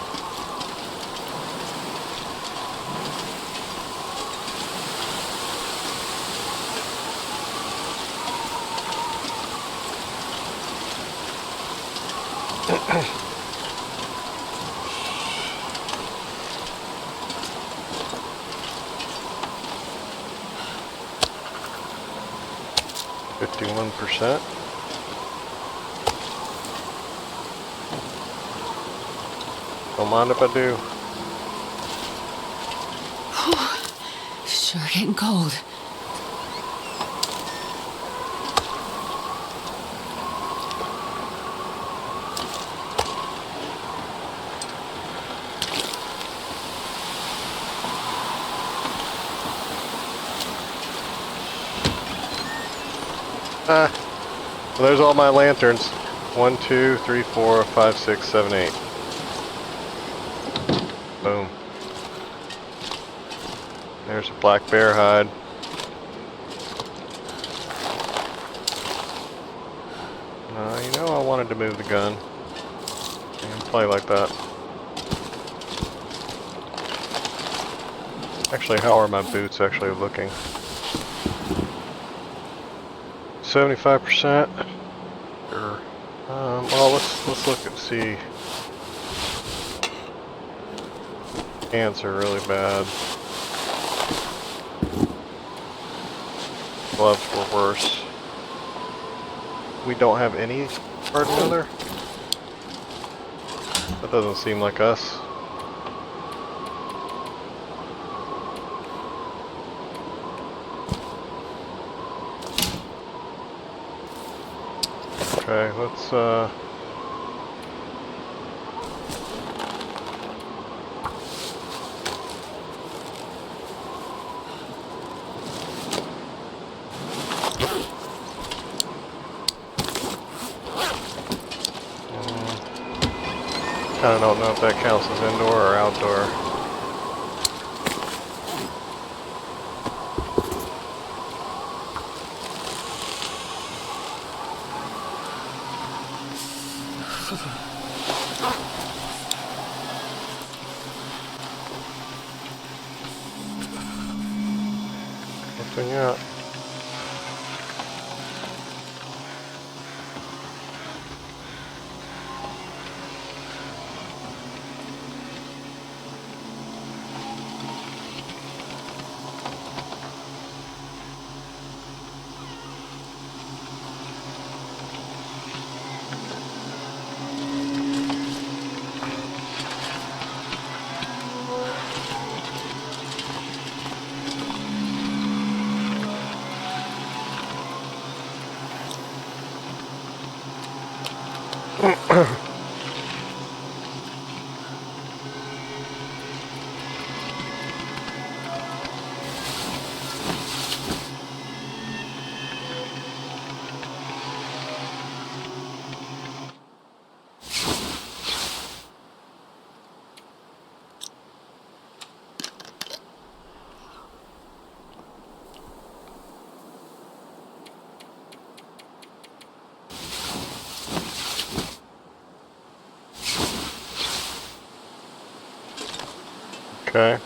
%. Don't mind if I do. Sure getting cold. Well, there's all my lanterns. 1, 2, 3, 4, 5, 6, 7, 8. Boom. There's a black bear hide. You know I wanted to move the gun. And play like that. Actually, how are my boots actually looking? 75%. Sure. Well, let's look and see. Ants are really bad. Gloves were worse. We don't have any part or another. That doesn't seem like us. Okay, let's I don't know if that counts as indoor or outdoor. Nothing yet. Okay.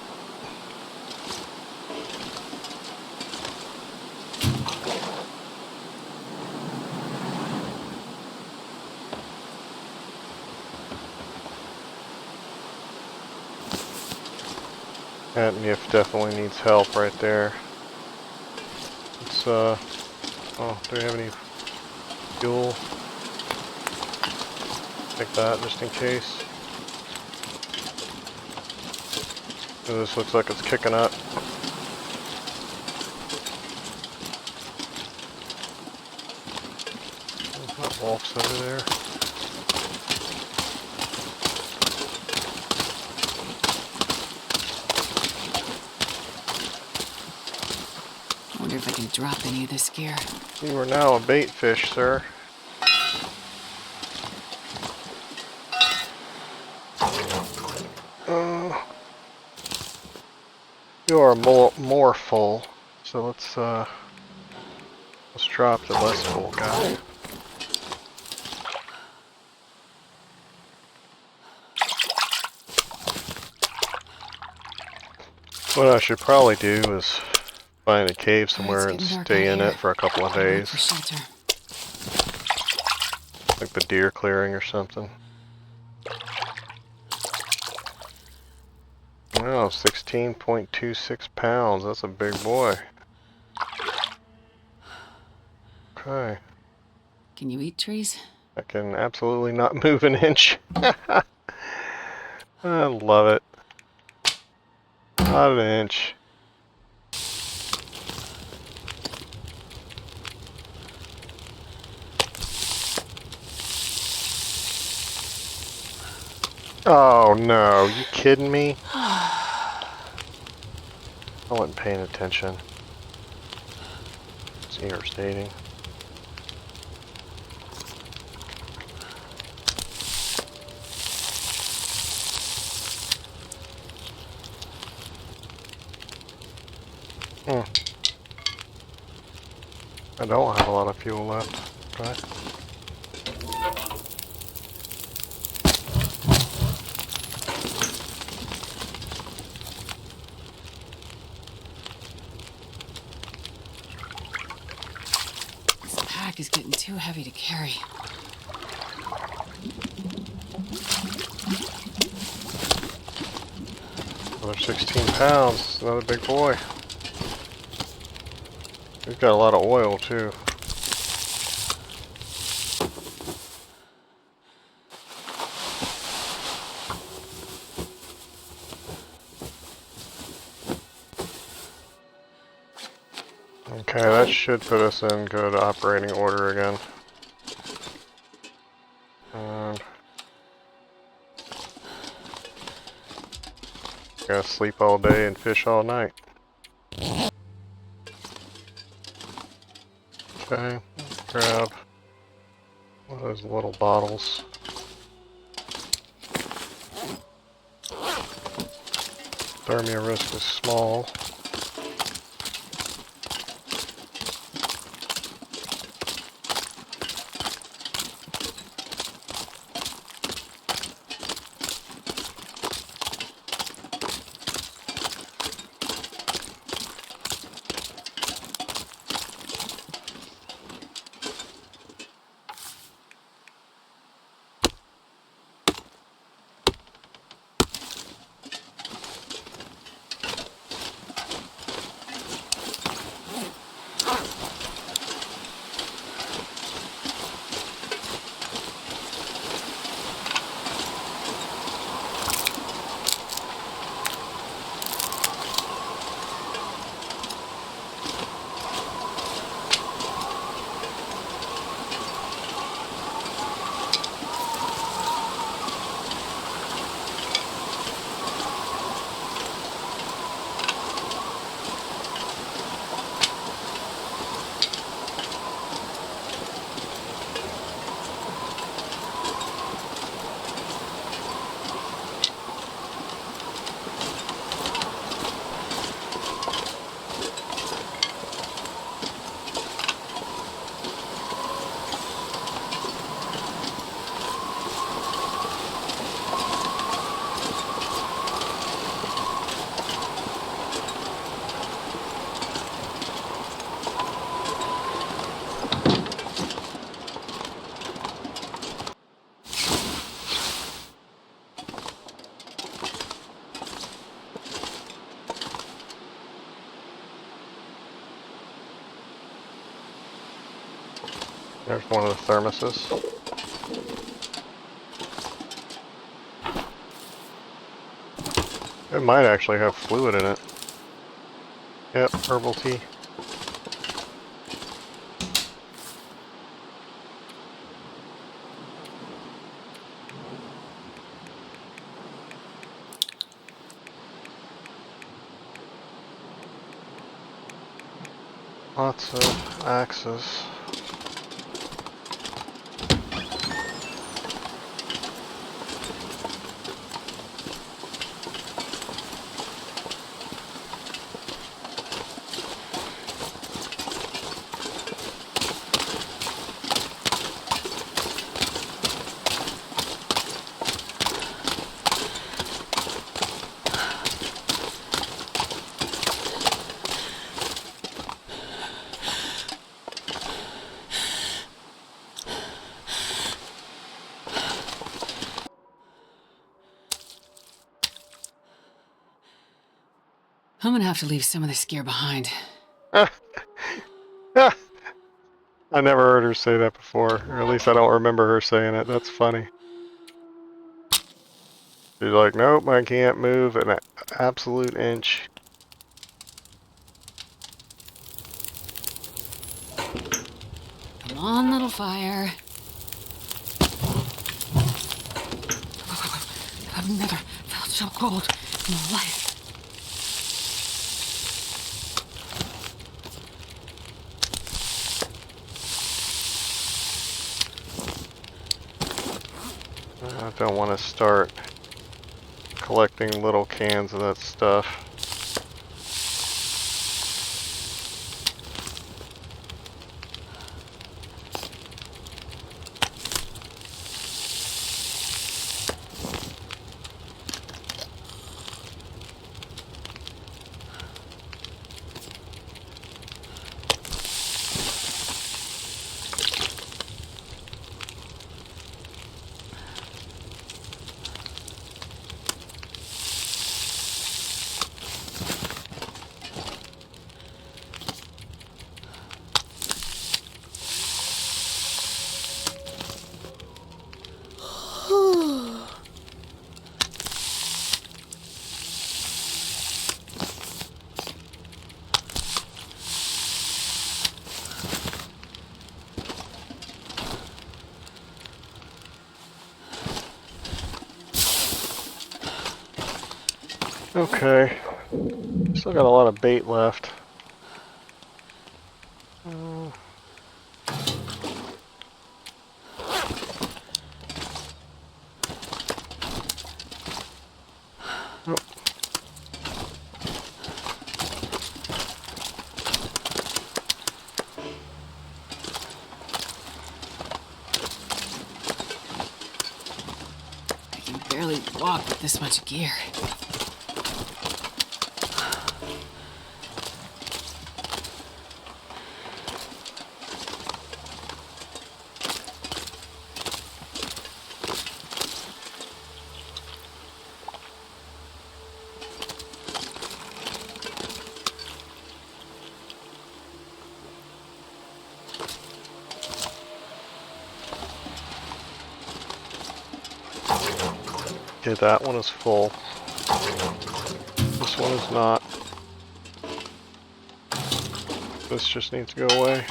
That NIF definitely needs help right there. Let's oh, do we have any fuel? Take that just in case. This looks like it's kicking up. That wolf's over there. I wonder if I can drop any of this gear. You are now a bait fish, sir. You are more full, so let's drop the less full guy. What I should probably do is find a cave Oh, it's somewhere and getting dark stay out in here. it for a couple of Gotta look for days. shelter. Like the deer clearing or something. Oh, 16.26 pounds. That's a big boy. Okay. Can you eat trees? I can absolutely not move an inch. I love it. Not an inch. Oh no, you kidding me? I wasn't paying attention. It's irritating. Hmm. I don't have a lot of fuel left. Okay. This pack is getting too heavy to carry. Another 16 pounds. Another big boy. He's got a lot of oil too. Okay, that should put us in good operating order again. And gotta sleep all day and fish all night. Okay, grab one of those little bottles. Thermia risk is small. There's one of the thermoses. It might actually have fluid in it. Yep, herbal tea. Lots of axes. I'm gonna have to leave some of this gear behind. I never heard her say that before, or at least I don't remember her saying it. That's funny. She's like, nope, I can't move an absolute inch. Come on, little fire. I've never felt so cold in my life. I don't want to start collecting little cans of that stuff. Okay, still got a lot of bait left. I can barely walk with this much gear. Okay, that one is full. This one is not. This just needs to go away.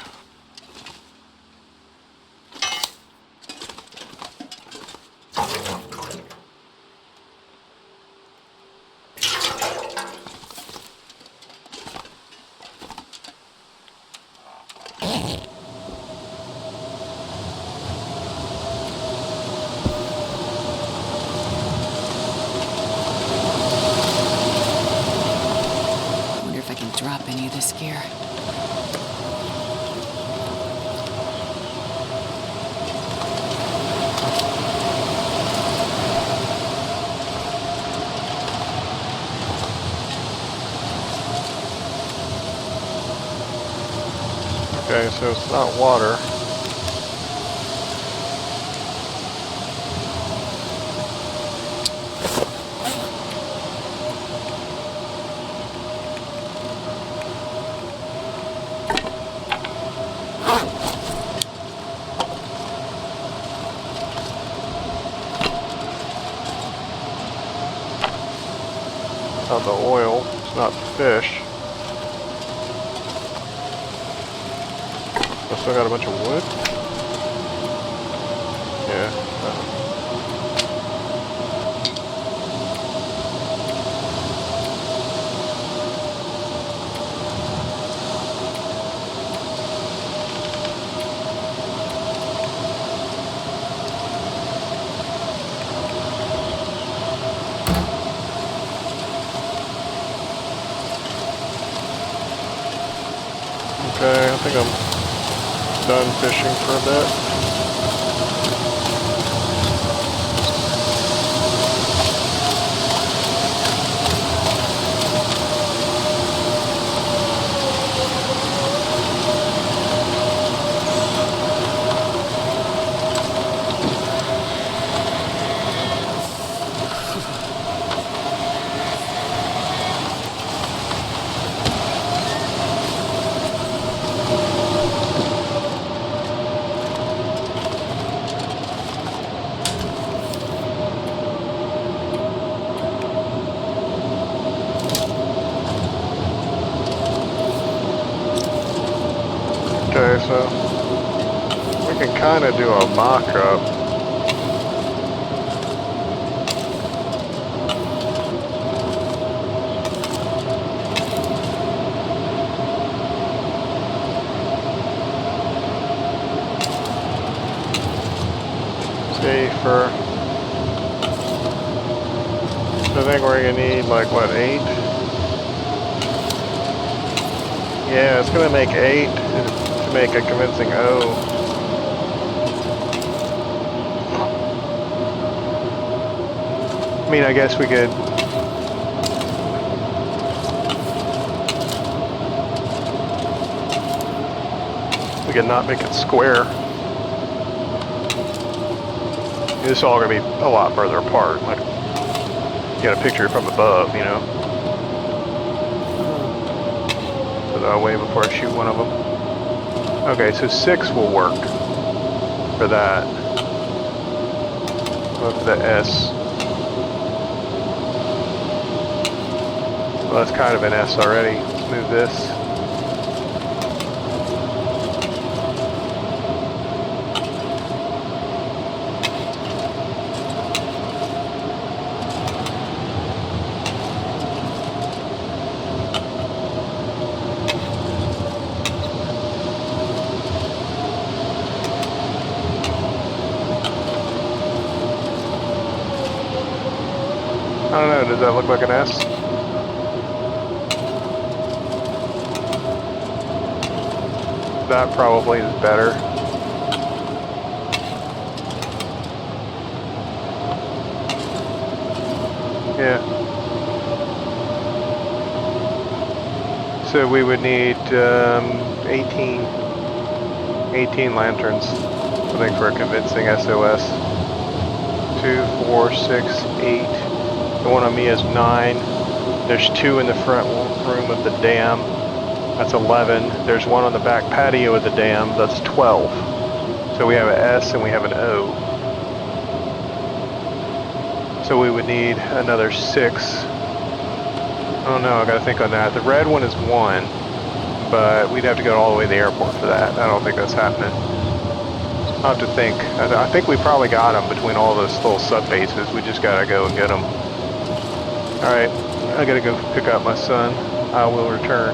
I wonder if I can drop any of this gear. Okay, so it's not water. Not the oil, it's not the fish. I still got a bunch of wood. Yeah. Okay, I think I'm done fishing for a bit. Okay, so we can kind of do a mock-up. Say for, so I think we're gonna need like what, 8? Yeah, it's gonna make 8 to make a convincing O. I mean, I guess we could not make it square. This is all gonna be a lot further apart. Like, get a picture from above, you know. So that way before I shoot one of them. Okay, so 6 will work for that. Go to the S. Well, that's kind of an S already. Let's move this. I don't know, does that look like an S? That probably is better. Yeah. So we would need 18 lanterns, I think, for a convincing SOS. 2, 4, 6, 8. The one on me is 9. There's 2 in the front room of the dam. That's 11. There's 1 on the back patio of the dam. That's 12. So we have an S and we have an O. So we would need another 6. I don't know, I gotta think on that. The red one is 1, but we'd have to go all the way to the airport for that. I don't think that's happening. I'll have to think. I think we probably got them between all those little sub bases. We just gotta go and get them. Alright, I gotta go pick up my son. I will return.